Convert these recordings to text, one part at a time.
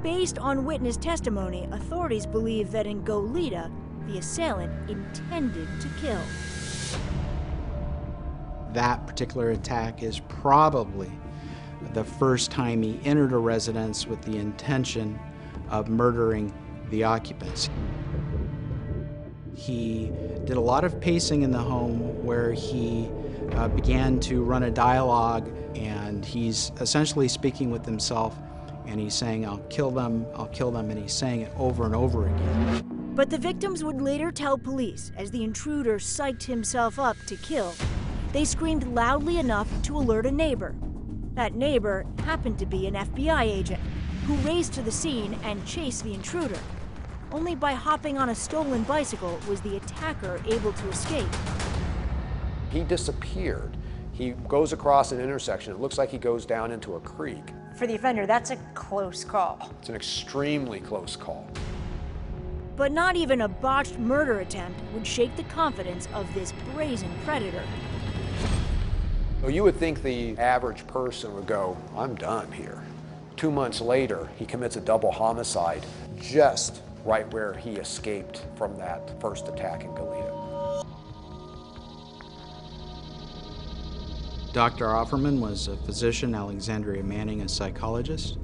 Based on witness testimony, authorities believe that in Goleta, the assailant intended to kill. That particular attack is probably the first time he entered a residence with the intention of murdering the occupants. He did a lot of pacing in the home where he began to run a dialogue, and he's essentially speaking with himself, and he's saying, I'll kill them, and he's saying it over and over again. But the victims would later tell police, as the intruder psyched himself up to kill, they screamed loudly enough to alert a neighbor. That neighbor happened to be an FBI agent, who raced to the scene and chased the intruder. Only by hopping on a stolen bicycle was the attacker able to escape. He disappeared. He goes across an intersection. It looks like he goes down into a creek. For the offender, that's a close call. It's an extremely close call. But not even a botched murder attempt would shake the confidence of this brazen predator. Well, you would think the average person would go, I'm done here. 2 months later, he commits a double homicide just right where he escaped from that first attack in Goleta. Dr. Offerman was a physician, Alexandria Manning a psychologist.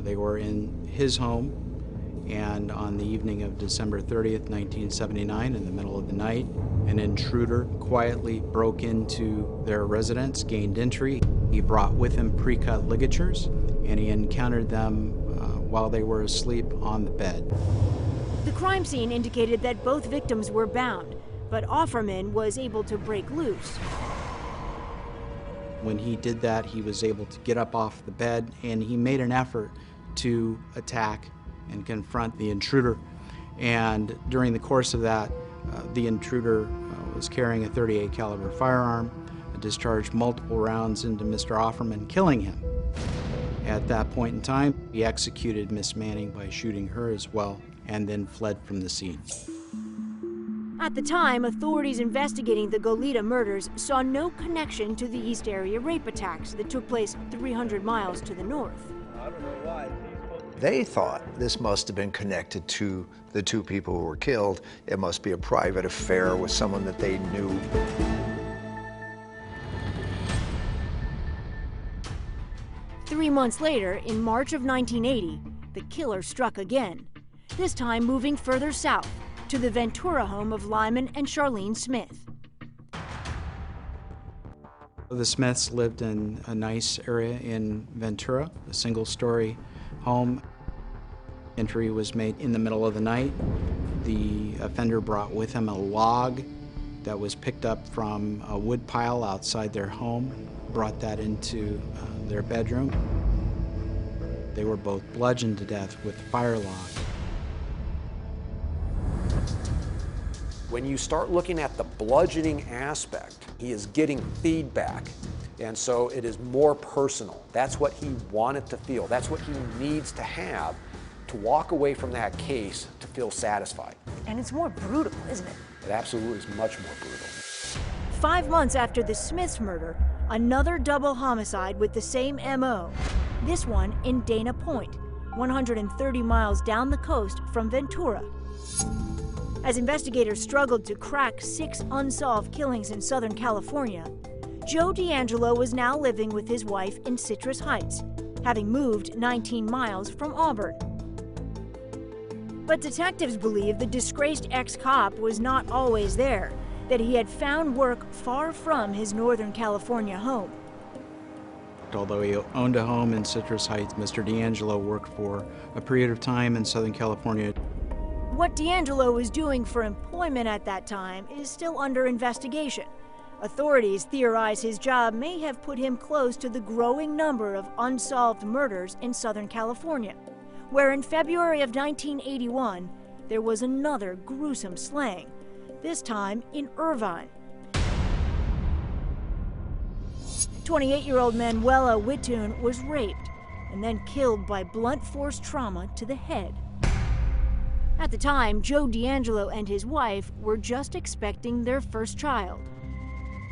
They were in his home, and on the evening of December 30th, 1979, in the middle of the night, an intruder quietly broke into their residence, gained entry. He brought with him pre-cut ligatures, and he encountered them while they were asleep on the bed. The crime scene indicated that both victims were bound, but Offerman was able to break loose. When he did that, he was able to get up off the bed, and he made an effort to attack and confront the intruder. And during the course of that, the intruder was carrying a .38 caliber firearm, discharged multiple rounds into Mr. Offerman, killing him. At that point in time, he executed Miss Manning by shooting her as well, and then fled from the scene. At the time, authorities investigating the Goleta murders saw no connection to the East Area rape attacks that took place 300 miles to the north. They thought this must have been connected to the two people who were killed. It must be a private affair with someone that they knew. Three months later, in March of 1980, the killer struck again, this time moving further south to the Ventura home of Lyman and Charlene Smith. The Smiths lived in a nice area in Ventura, a single-story home. Entry was made in the middle of the night. The offender brought with him a log that was picked up from a wood pile outside their home, brought that into their bedroom. They were both bludgeoned to death with fire log. When you start looking at the bludgeoning aspect, he is getting feedback, and so it is more personal. That's what he wanted to feel. That's what he needs to have to walk away from that case to feel satisfied. And it's more brutal, isn't it? It absolutely is much more brutal. 5 months after the Smiths murder, another double homicide with the same MO. This one in Dana Point, 130 miles down the coast from Ventura. As investigators struggled to crack 6 unsolved killings in Southern California, Joe DeAngelo was now living with his wife in Citrus Heights, having moved 19 miles from Auburn. But detectives believe the disgraced ex-cop was not always there, that he had found work far from his Northern California home. Although he owned a home in Citrus Heights, Mr. DeAngelo worked for a period of time in Southern California. What DeAngelo was doing for employment at that time is still under investigation. Authorities theorize his job may have put him close to the growing number of unsolved murders in Southern California, where in February of 1981, there was another gruesome slaying, this time in Irvine. 28-year-old Manuela Wittoon was raped and then killed by blunt force trauma to the head. At the time, Joe DeAngelo and his wife were just expecting their first child.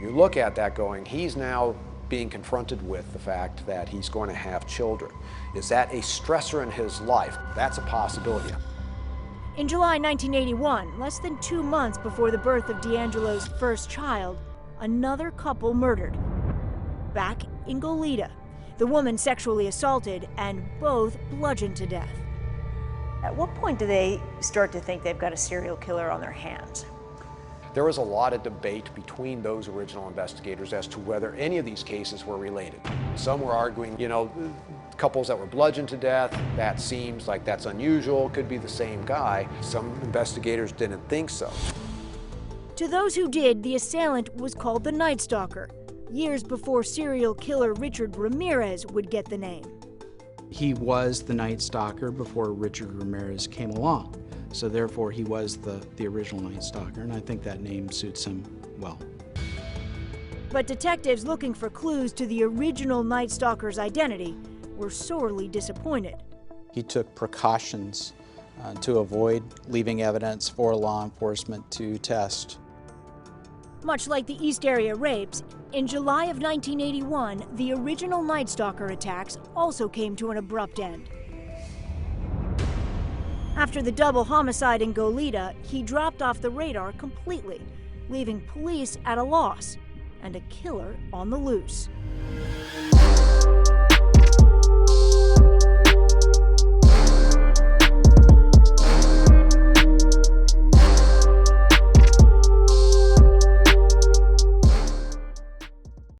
You look at that going, he's now being confronted with the fact that he's going to have children. Is that a stressor in his life? That's a possibility. In July 1981, less than 2 months before the birth of DeAngelo's first child, another couple murdered. Back in Goleta, the woman sexually assaulted and both bludgeoned to death. At what point do they start to think they've got a serial killer on their hands? There was a lot of debate between those original investigators as to whether any of these cases were related. Some were arguing, couples that were bludgeoned to death, that seems like that's unusual, could be the same guy. Some investigators didn't think so. To those who did, the assailant was called the Night Stalker, years before serial killer Richard Ramirez would get the name. He was the Night Stalker before Richard Ramirez came along. So therefore, he was the original Night Stalker, and I think that name suits him well. But detectives looking for clues to the original Night Stalker's identity were sorely disappointed. He took precautions to avoid leaving evidence for law enforcement to test. Much like the East Area rapes, in July of 1981, the original Night Stalker attacks also came to an abrupt end. After the double homicide in Goleta, he dropped off the radar completely, leaving police at a loss and a killer on the loose.